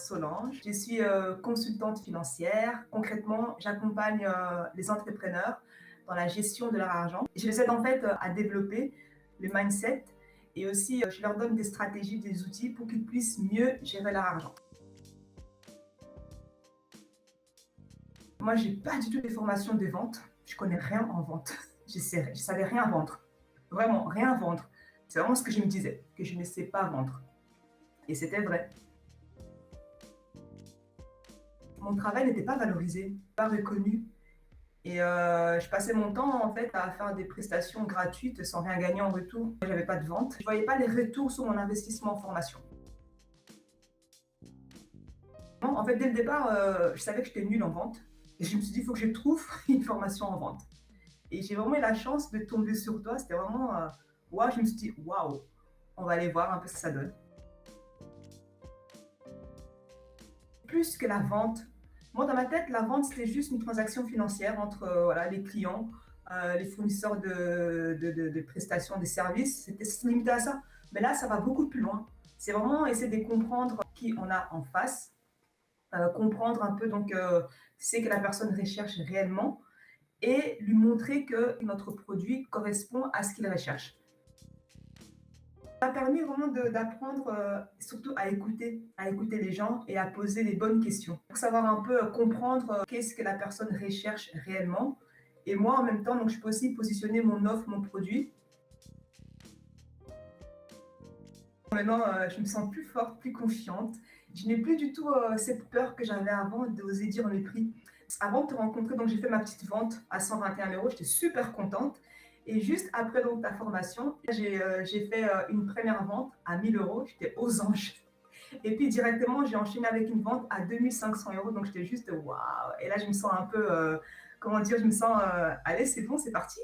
Solange. Je suis consultante financière. Concrètement, j'accompagne les entrepreneurs dans la gestion de leur argent. Je les aide en fait à développer le mindset et aussi je leur donne des stratégies, des outils pour qu'ils puissent mieux gérer leur argent. Moi, j'ai pas du tout de formation de vente. Je connais rien en vente. Je savais rien vendre. Vraiment, rien vendre. C'est vraiment ce que je me disais, que je ne sais pas vendre. Et c'était vrai. Mon travail n'était pas valorisé, pas reconnu. Et je passais mon temps en fait à faire des prestations gratuites sans rien gagner en retour. Je n'avais pas de vente. Je ne voyais pas les retours sur mon investissement en formation. En fait, dès le départ, je savais que j'étais nulle en vente. Et je me suis dit, il faut que je trouve une formation en vente. Et j'ai vraiment eu la chance de tomber sur toi. C'était vraiment, waouh, je me suis dit, waouh, on va aller voir un peu ce que ça donne. Plus que la vente, moi dans ma tête, la vente c'était juste une transaction financière entre voilà, les clients, les fournisseurs de prestations, des services. C'était limité à ça. Mais là, ça va beaucoup plus loin. C'est vraiment essayer de comprendre qui on a en face, comprendre un peu donc c'est que la personne recherche réellement et lui montrer que notre produit correspond à ce qu'il recherche. Ça a permis vraiment d'apprendre surtout à écouter les gens et à poser les bonnes questions pour savoir un peu comprendre qu'est-ce que la personne recherche réellement. Et moi, en même temps, donc, je peux aussi positionner mon offre, mon produit. Maintenant, je me sens plus forte, plus confiante. Je n'ai plus du tout cette peur que j'avais avant d'oser dire mes prix. Avant de te rencontrer, donc j'ai fait ma petite vente à 121 euros. J'étais super contente. Et juste après donc, ta formation, j'ai fait une première vente à 1000 euros. J'étais aux anges. Et puis directement, j'ai enchaîné avec une vente à 2500 euros. Donc j'étais juste waouh. Et là, je me sens un peu, comment dire, je me sens, allez, c'est bon, c'est parti.